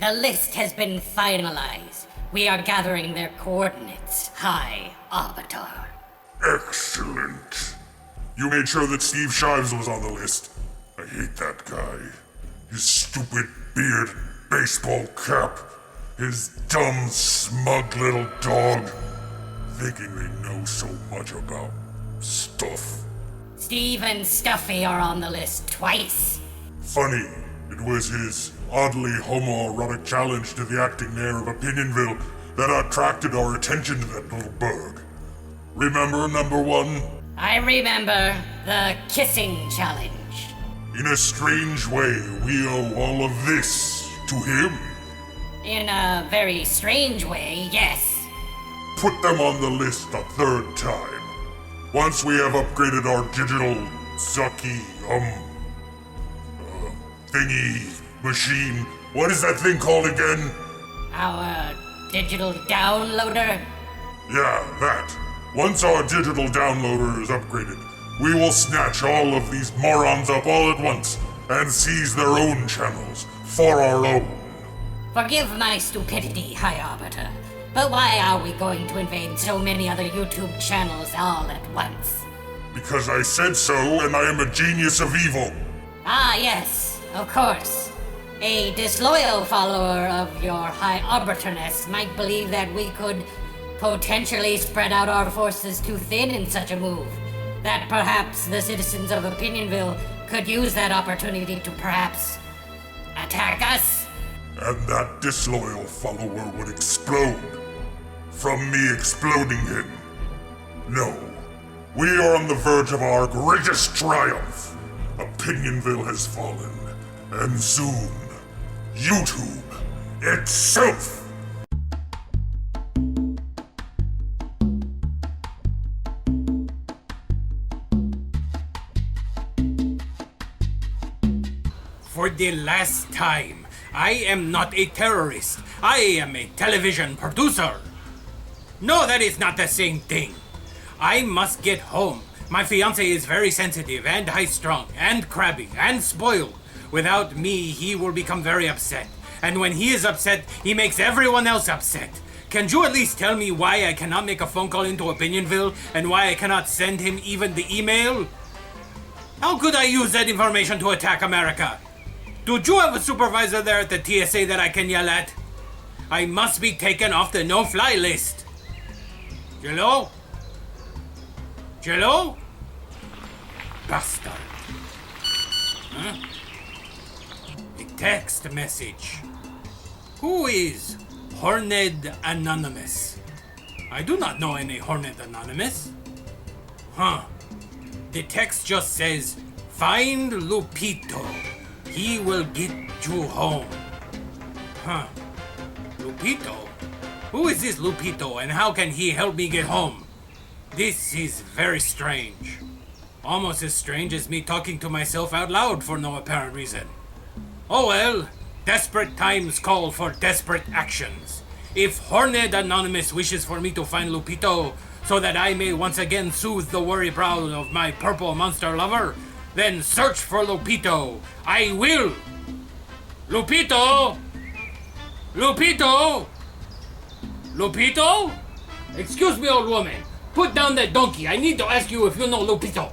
The list has been finalized. We are gathering their coordinates. High Arbiter. Excellent. You made sure that Steve Shives was on the list. I hate that guy. His stupid beard, baseball cap, his dumb, smug little dog. Thinking they know so much about stuff. Steve and Stuffy are on the list twice. Funny, it was his oddly homoerotic challenge to the acting mayor of Opinion-Ville that attracted our attention to that little bug. Remember, number one? I remember the kissing challenge. In a strange way, we owe all of this to him. In a very strange way, yes. Put them on the list a third time. Once we have upgraded our digital sucky, thingy machine. What is that thing called again? Our digital downloader? Yeah, that. Once our digital downloader is upgraded, we will snatch all of these morons up all at once and seize their own channels for our own. Forgive my stupidity, High Arbiter, but why are we going to invade so many other YouTube channels all at once? Because I said so, and I am a genius of evil. Ah, yes, of course. A disloyal follower of your High Arbiterness might believe that we could potentially spread out our forces too thin in such a move. That perhaps the citizens of Opinion-Ville could use that opportunity to perhaps attack us. And that disloyal follower would explode. From me exploding him. No. We are on the verge of our greatest triumph. Opinion-Ville has fallen. And soon, YouTube itself. For the last time, I am not a terrorist. I am a television producer. No, that is not the same thing. I must get home. My fiancé is very sensitive and high-strung and crabby and spoiled. Without me, he will become very upset. And when he is upset, he makes everyone else upset. Can you at least tell me why I cannot make a phone call into Opinion-Ville and why I cannot send him even the email? How could I use that information to attack America? Do you have a supervisor there at the TSA that I can yell at? I must be taken off the no-fly list. Jello? Jello? Bastard. Huh? A text message. Who is Horned Anonymous? I do not know any Horned Anonymous. Huh. The text just says, "Find Lupito. He will get you home." Huh. Lupito? Who is this Lupito and how can he help me get home? This is very strange. Almost as strange as me talking to myself out loud for no apparent reason. Oh well, desperate times call for desperate actions. If Horned Anonymous wishes for me to find Lupito so that I may once again soothe the worry brow of my purple monster lover, then search for Lupito. I will! Lupito! Lupito! Lupito? Excuse me, old woman. Put down that donkey. I need to ask you if you know Lupito.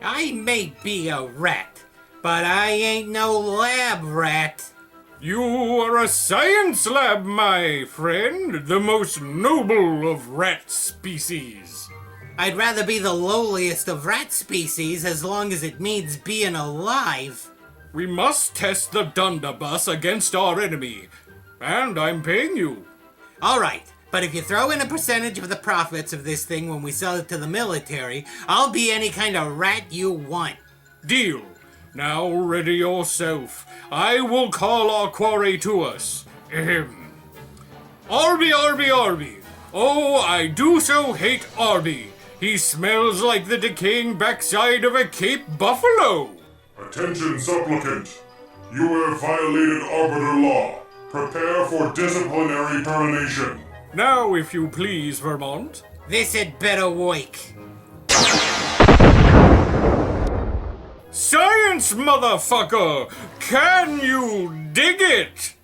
I may be a rat, but I ain't no lab rat. You are a science lab, my friend, the most noble of rat species. I'd rather be the lowliest of rat species as long as it means being alive. We must test the Dundabus against our enemy, and I'm paying you. All right, but if you throw in a percentage of the profits of this thing when we sell it to the military, I'll be any kind of rat you want. Deal. Now ready yourself. I will call our quarry to us. Ahem. Arby, Arby, Arby. Oh, I do so hate Arby. He smells like the decaying backside of a Cape Buffalo. Attention, supplicant. You have violated Arbiter law. Prepare for disciplinary termination. Now, if you please, Vermont, This had better work. Science, motherfucker! Can you dig it?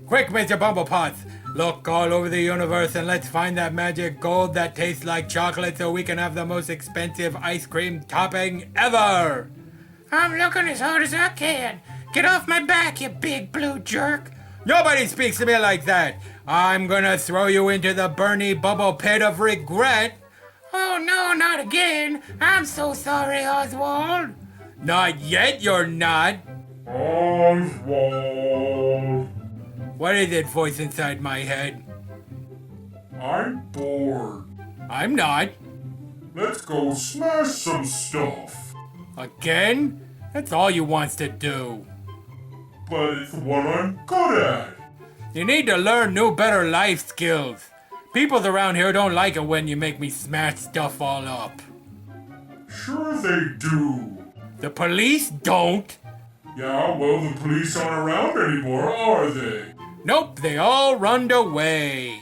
Quick, Mr. Bumblepots! Look all over the universe and let's find that magic gold that tastes like chocolate so we can have the most expensive ice cream topping ever! I'm looking as hard as I can. Get off my back, you big blue jerk! Nobody speaks to me like that! I'm gonna throw you into the Bernie bubble pit of regret! Oh no, not again! I'm so sorry, Oswald! Not yet, you're not! Oswald. What is it, voice inside my head? I'm bored. I'm not. Let's go smash some stuff. Again? That's all you wants to do. But it's what I'm good at. You need to learn new, better life skills. People around here don't like it when you make me smash stuff all up. Sure they do. The police don't. Yeah, well, the police aren't around anymore, are they? Nope, they all runned away.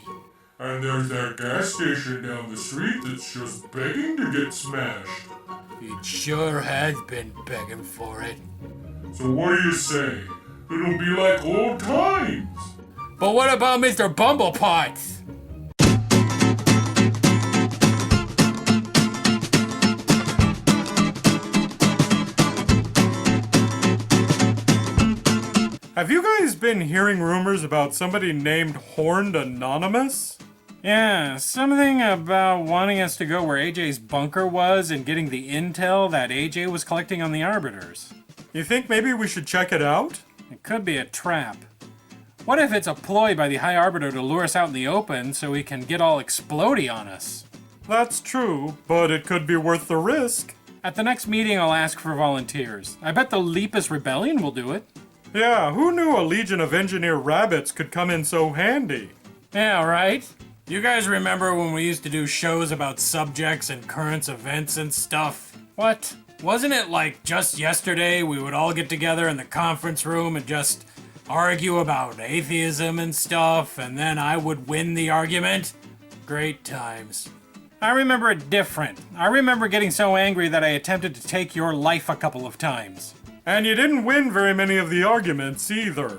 And there's that gas station down the street that's just begging to get smashed. It sure has been begging for it. So what do you say? It'll be like old times. But what about Mr. Bumblepots? Have you guys been hearing rumors about somebody named Horned Anonymous? Yeah, something about wanting us to go where AJ's bunker was and getting the intel that AJ was collecting on the Arbiters. You think maybe we should check it out? It could be a trap. What if it's a ploy by the High Arbiter to lure us out in the open so he can get all explodey on us? That's true, but it could be worth the risk. At the next meeting, I'll ask for volunteers. I bet the Lepus Rebellion will do it. Yeah, who knew a legion of engineer rabbits could come in so handy? Yeah, right? You guys remember when we used to do shows about subjects and current events and stuff? What? Wasn't it like just yesterday we would all get together in the conference room and just argue about atheism and stuff, and then I would win the argument? Great times. I remember it different. I remember getting so angry that I attempted to take your life a couple of times. And you didn't win very many of the arguments either.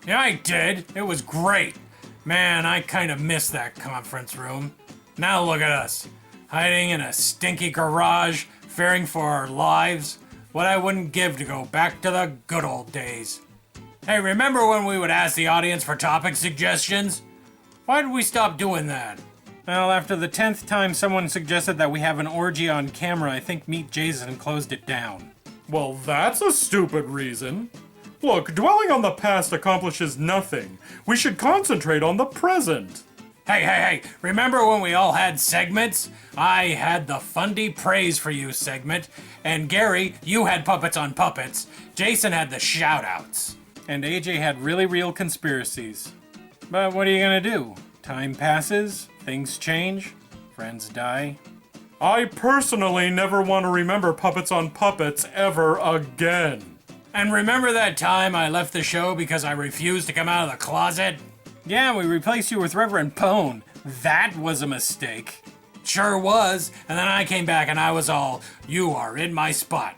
Yeah, I did. It was great. Man, I kind of miss that conference room. Now look at us, hiding in a stinky garage, fearing for our lives. What I wouldn't give to go back to the good old days. Hey, remember when we would ask the audience for topic suggestions? Why did we stop doing that? Well, after the 10th time someone suggested that we have an orgy on camera, I think Meet Jason closed it down. Well, that's a stupid reason. Look, dwelling on the past accomplishes nothing. We should concentrate on the present. Hey, remember when we all had segments? I had the Fundy Praise for You segment, and Gary, you had Puppets on Puppets. Jason had the shoutouts. And AJ had really real conspiracies. But what are you gonna do? Time passes, things change, friends die. I personally never want to remember Puppets on Puppets ever again. And remember that time I left the show because I refused to come out of the closet? Yeah, we replaced you with Reverend Pone. That was a mistake. Sure was, and then I came back and I was all, you are in my spot.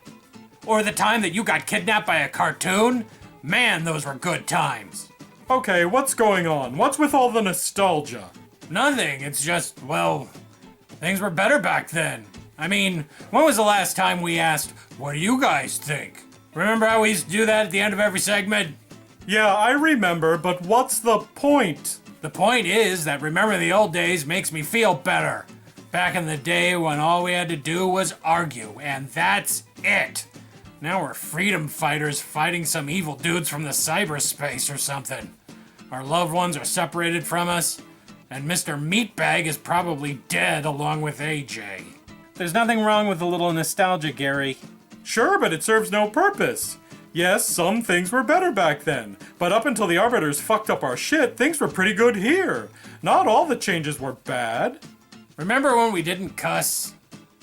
Or the time that you got kidnapped by a cartoon? Man, those were good times. Okay, what's going on? What's with all the nostalgia? Nothing, it's just, well, things were better back then. I mean, when was the last time we asked, what do you guys think? Remember how we used to do that at the end of every segment? Yeah, I remember, but what's the point? The point is that remembering the old days makes me feel better. Back in the day when all we had to do was argue, and that's it. Now we're freedom fighters fighting some evil dudes from the cyberspace or something. Our loved ones are separated from us, and Mr. Meatbag is probably dead along with AJ. There's nothing wrong with a little nostalgia, Gary. Sure, but it serves no purpose. Yes, some things were better back then, but up until the Arbiters fucked up our shit, things were pretty good here. Not all the changes were bad. Remember when we didn't cuss?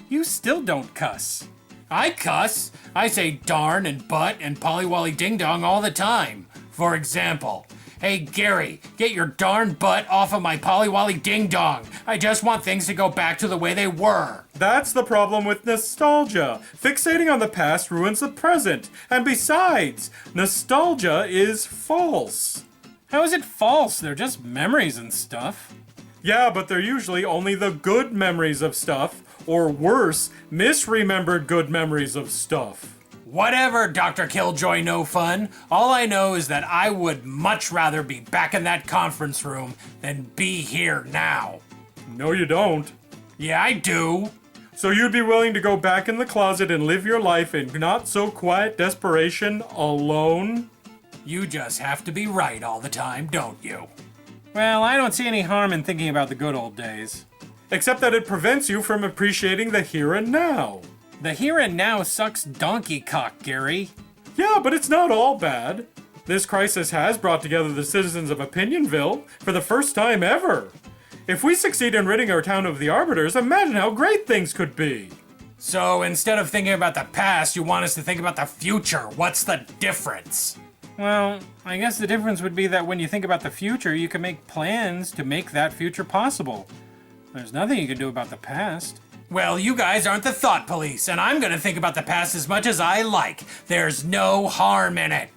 You still don't cuss. I cuss. I say darn and butt and pollywally ding dong all the time. For example, Hey, Gary, get your darn butt off of my Polly-Wolly ding-dong. I just want things to go back to the way they were. That's the problem with nostalgia. Fixating on the past ruins the present. And besides, nostalgia is false. How is it false? They're just memories and stuff. Yeah, but they're usually only the good memories of stuff, or worse, misremembered good memories of stuff. Whatever, Dr. Killjoy No Fun. All I know is that I would much rather be back in that conference room than be here now. No, you don't. Yeah, I do. So you'd be willing to go back in the closet and live your life in not-so-quiet desperation alone? You just have to be right all the time, don't you? Well, I don't see any harm in thinking about the good old days. Except that it prevents you from appreciating the here and now. The here and now sucks donkey cock, Gary. Yeah, but it's not all bad. This crisis has brought together the citizens of Opinion-Ville for the first time ever. If we succeed in ridding our town of the Arbiters, imagine how great things could be. So instead of thinking about the past, you want us to think about the future. What's the difference? Well, I guess the difference would be that when you think about the future, you can make plans to make that future possible. There's nothing you can do about the past. Well, you guys aren't the thought police, and I'm gonna think about the past as much as I like. There's no harm in it.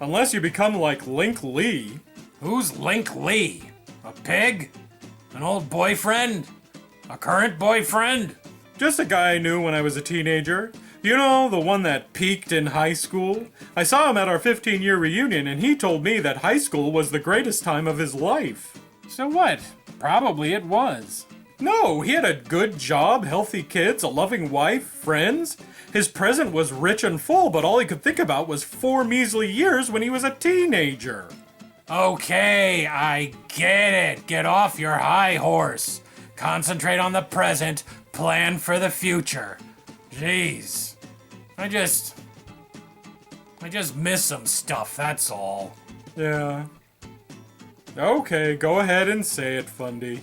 Unless you become like Link Lee. Who's Link Lee? A pig? An old boyfriend? A current boyfriend? Just a guy I knew when I was a teenager. You know, the one that peaked in high school? I saw him at our 15-year reunion, and he told me that high school was the greatest time of his life. So what? Probably it was. No, he had a good job, healthy kids, a loving wife, friends. His present was rich and full, but all he could think about was 4 measly years when he was a teenager. Okay, I get it. Get off your high horse. Concentrate on the present, plan for the future. Jeez. I just miss some stuff, that's all. Yeah. Okay, go ahead and say it, Fundy.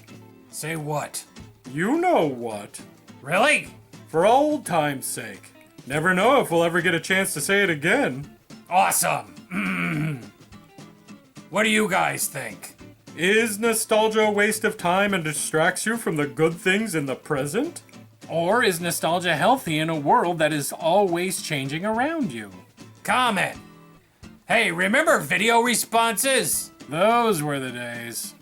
Say what? You know what. Really? For old time's sake. Never know if we'll ever get a chance to say it again. Awesome. What do you guys think? Is nostalgia a waste of time and distracts you from the good things in the present? Or is nostalgia healthy in a world that is always changing around you? Comment. Hey, remember video responses? Those were the days.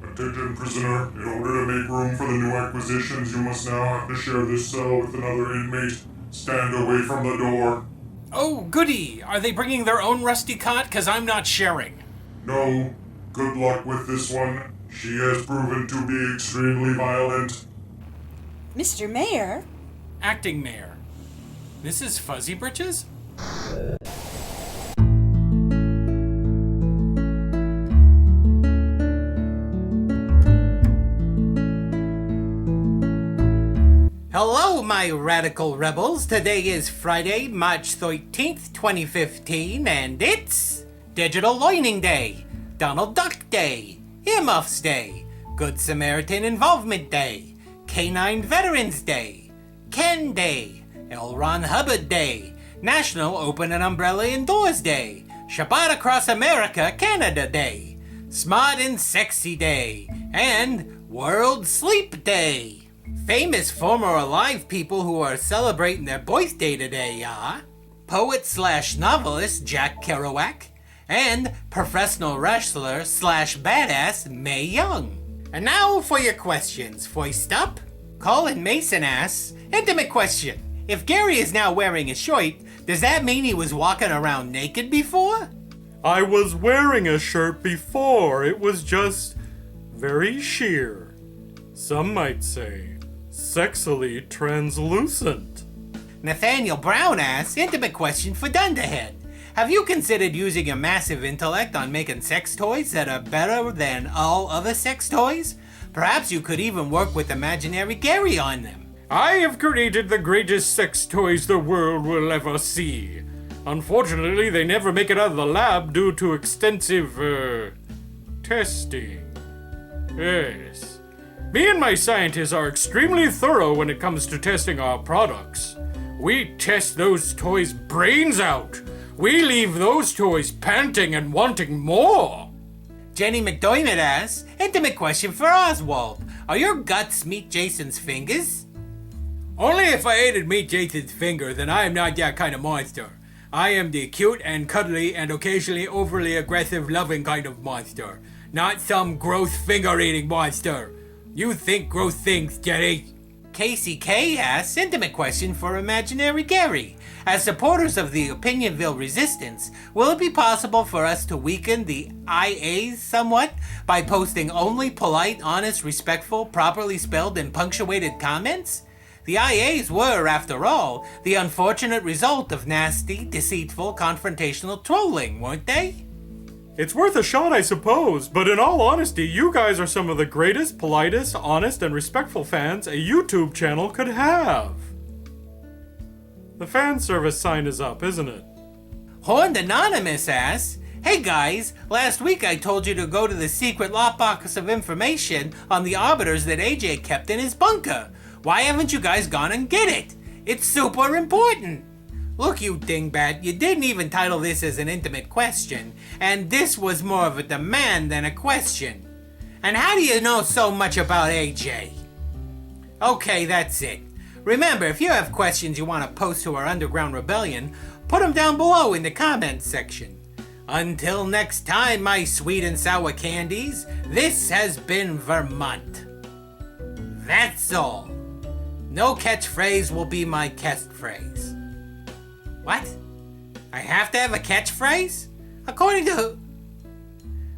Attention, prisoner. In order to make room for the new acquisitions, you must now have to share this cell with another inmate. Stand away from the door. Oh, goody! Are they bringing their own rusty cot? 'Cause I'm not sharing. No. Good luck with this one. She has proven to be extremely violent. Mr. Mayor? Acting Mayor. This is Fuzzy Britches? Hello, my radical rebels. Today is Friday, March 13th, 2015, and it's Digital Learning Day, Donald Duck Day, Earmuffs Day, Good Samaritan Involvement Day, Canine Veterans Day, Ken Day, L. Ron Hubbard Day, National Open an Umbrella Indoors Day, Shabbat Across America, Canada Day, Smart and Sexy Day, and World Sleep Day. Famous former alive people who are celebrating their birthday today are poet/novelist Jack Kerouac and professional wrestler/badass Mae Young. And now for your questions. First up, Colin Mason asks, intimate question. If Gary is now wearing a shirt, does that mean he was walking around naked before? I was wearing a shirt before. It was just very sheer. Some might say sexily translucent. Nathaniel Brown asks, intimate question for Dunderhead. Have you considered using your massive intellect on making sex toys that are better than all other sex toys? Perhaps you could even work with imaginary Gary on them. I have created the greatest sex toys the world will ever see. Unfortunately, they never make it out of the lab due to extensive, testing. Yes. Me and my scientists are extremely thorough when it comes to testing our products. We test those toys' brains out. We leave those toys panting and wanting more. Jenny McDermott asks, intimate question for Oswald. Are your guts meet Jason's fingers? Only if I ate meat Jason's finger, then I am not that kind of monster. I am the cute and cuddly and occasionally overly aggressive loving kind of monster. Not some gross finger-eating monster. You think gross things, Jenny. Casey K asks, intimate question for imaginary Gary. As supporters of the Opinion-Ville resistance, will it be possible for us to weaken the IAs somewhat by posting only polite, honest, respectful, properly spelled, and punctuated comments? The IAs were, after all, the unfortunate result of nasty, deceitful, confrontational trolling, weren't they? It's worth a shot, I suppose, but in all honesty, you guys are some of the greatest, politest, honest, and respectful fans a YouTube channel could have. The fan service sign is up, isn't it? Horned Anonymous asks, hey guys, last week I told you to go to the secret lockbox of information on the Arbiters that AJ kept in his bunker. Why haven't you guys gone and get it? It's super important. Look, you dingbat, you didn't even title this as an intimate question, and this was more of a demand than a question. And how do you know so much about AJ? Okay, that's it. Remember, if you have questions you want to post to our Underground Rebellion, put them down below in the comments section. Until next time, my sweet and sour candies, this has been Vermont. That's all. No catchphrase will be my catchphrase. What? I have to have a catchphrase? According to...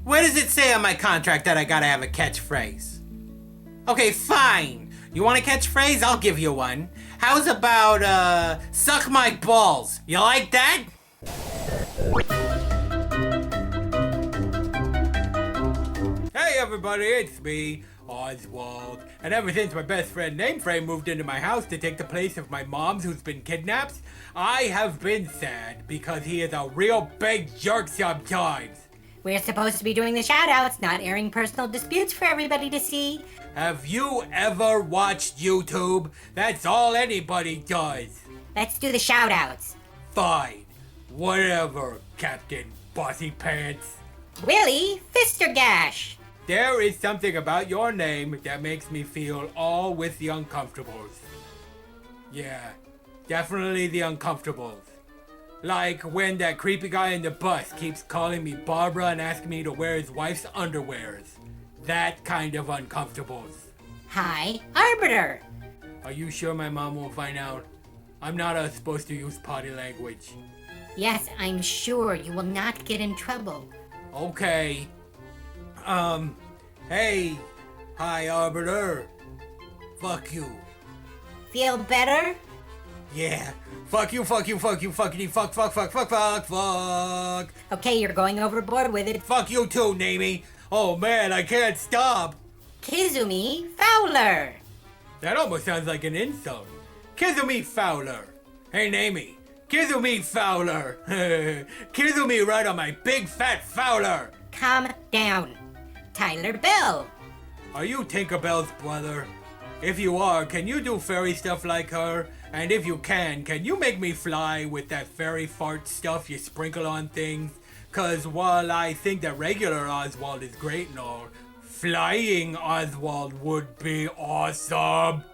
Where does it say on my contract that I gotta have a catchphrase? Okay, fine. You want a catchphrase? I'll give you one. How's about, suck my balls? You like that? Hey everybody, it's me, Oswald. And ever since my best friend Nameframe moved into my house to take the place of my mom's who's been kidnapped, I have been sad because he is a real big jerk sometimes. We're supposed to be doing the shoutouts, not airing personal disputes for everybody to see. Have you ever watched YouTube? That's all anybody does. Let's do the shoutouts. Fine. Whatever, Captain Bossy Pants. Willie Fistergash. There is something about your name that makes me feel all with the uncomfortables. Yeah, definitely the uncomfortables. Like when that creepy guy in the bus keeps calling me Barbara and asking me to wear his wife's underwears. That kind of uncomfortables. Hi, Arbiter. Are you sure my mom won't find out? I'm not supposed to use potty language. Yes, I'm sure you will not get in trouble. Okay. Hey. Hi, Arbiter. Fuck you. Feel better? Yeah. Fuck you, fuck you, fuck you, fuckity, fuck, fuck, fuck, fuck, fuck, fuck. Okay, you're going overboard with it. Fuck you too, Namie. Oh man, I can't stop. Kizumi Fowler. That almost sounds like an insult. Kizumi Fowler. Hey, Namie. Kizumi Fowler. Kizumi right on my big fat Fowler. Calm down. Tyler Bell. Are you Tinkerbell's brother? If you are, can you do fairy stuff like her? And if you can you make me fly with that fairy fart stuff you sprinkle on things? Cause while I think that regular Oswald is great and all, flying Oswald would be awesome.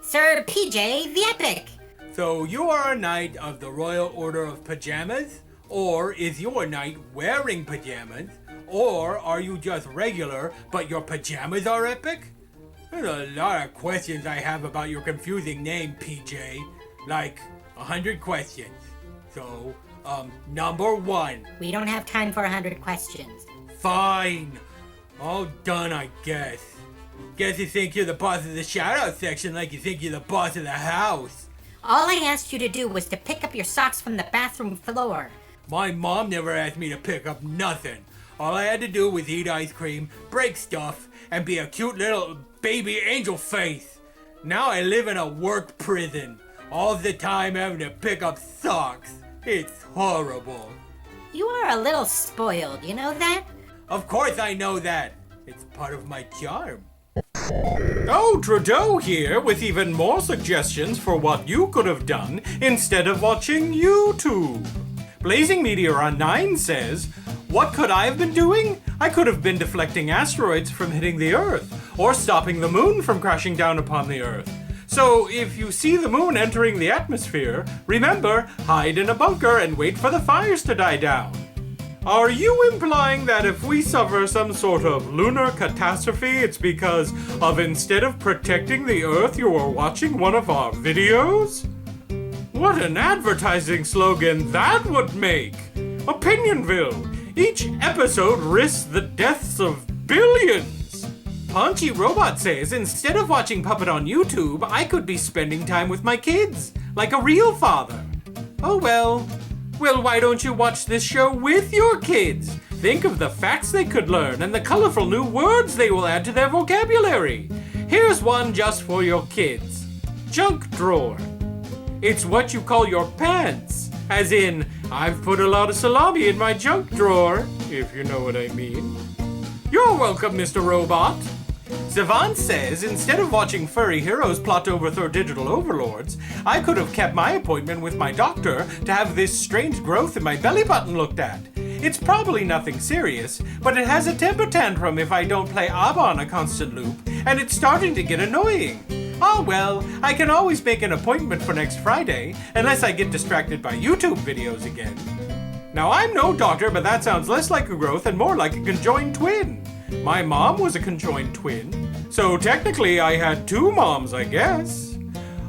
Sir PJ the Epic. So you are a knight of the Royal Order of Pajamas? Or is your knight wearing pajamas? Or are you just regular, but your pajamas are epic? There's a lot of questions I have about your confusing name, PJ. Like, 100 questions. So, number 1. We don't have time for 100 questions. Fine. All done, I guess. Guess you think you're the boss of the shoutout section like you think you're the boss of the house. All I asked you to do was to pick up your socks from the bathroom floor. My mom never asked me to pick up nothing. All I had to do was eat ice cream, break stuff, and be a cute little baby angel face. Now I live in a work prison, all the time having to pick up socks. It's horrible. You are a little spoiled, you know that? Of course I know that. It's part of my charm. Oh, Trudeau here with even more suggestions for what you could have done instead of watching YouTube. Blazing Meteor on 9 says, what could I have been doing? I could have been deflecting asteroids from hitting the Earth, or stopping the moon from crashing down upon the Earth. So if you see the moon entering the atmosphere, remember, hide in a bunker and wait for the fires to die down. Are you implying that if we suffer some sort of lunar catastrophe, it's because of instead of protecting the Earth, you are watching one of our videos? What an advertising slogan that would make! Opinion-Ville! Each episode risks the deaths of billions! Punchy Robot says instead of watching Puppet on YouTube, I could be spending time with my kids, like a real father. Oh well. Well, why don't you watch this show with your kids? Think of the facts they could learn and the colorful new words they will add to their vocabulary. Here's one just for your kids. Junk drawer. It's what you call your pants. As in, I've put a lot of salami in my junk drawer, if you know what I mean. You're welcome, Mr. Robot. Savant says, instead of watching furry heroes plot to overthrow digital overlords, I could have kept my appointment with my doctor to have this strange growth in my belly button looked at. It's probably nothing serious, but it has a temper tantrum if I don't play ABBA on a constant loop, and it's starting to get annoying. Oh well, I can always make an appointment for next Friday, unless I get distracted by YouTube videos again. Now I'm no doctor, but that sounds less like a growth and more like a conjoined twin. My mom was a conjoined twin, so technically I had two moms, I guess.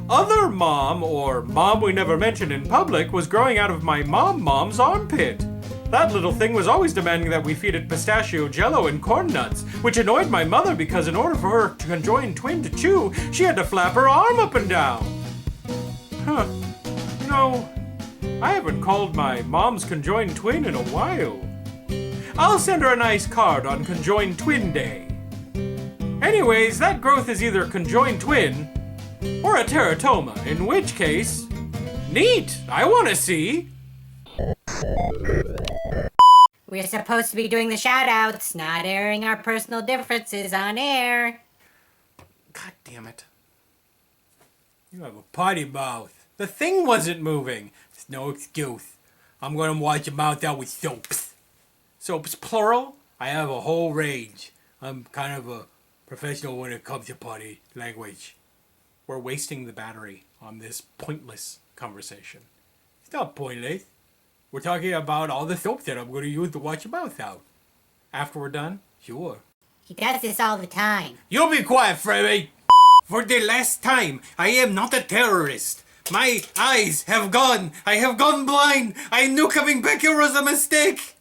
Other mom, or mom we never mentioned in public, was growing out of my mom's armpit. That little thing was always demanding that we feed it pistachio jello and corn nuts, which annoyed my mother because in order for her conjoined twin to chew, she had to flap her arm up and down. Huh. You know, I haven't called my mom's conjoined twin in a while. I'll send her a nice card on Conjoined Twin Day. Anyways, that growth is either a conjoined twin or a teratoma, in which case, neat, I want to see. We're supposed to be doing the shout-outs, not airing our personal differences on air. God damn it. You have a potty mouth. The thing wasn't moving. There's no excuse. I'm gonna wash your mouth out with soaps. Soaps plural? I have a whole range. I'm kind of a professional when it comes to potty language. We're wasting the battery on this pointless conversation. It's not pointless. We're talking about all the soap that I'm going to use to wash your mouth out. After we're done? Sure. He does this all the time. You be quiet, Freddy! For the last time, I am not a terrorist. My eyes have gone. I have gone blind. I knew coming back here was a mistake.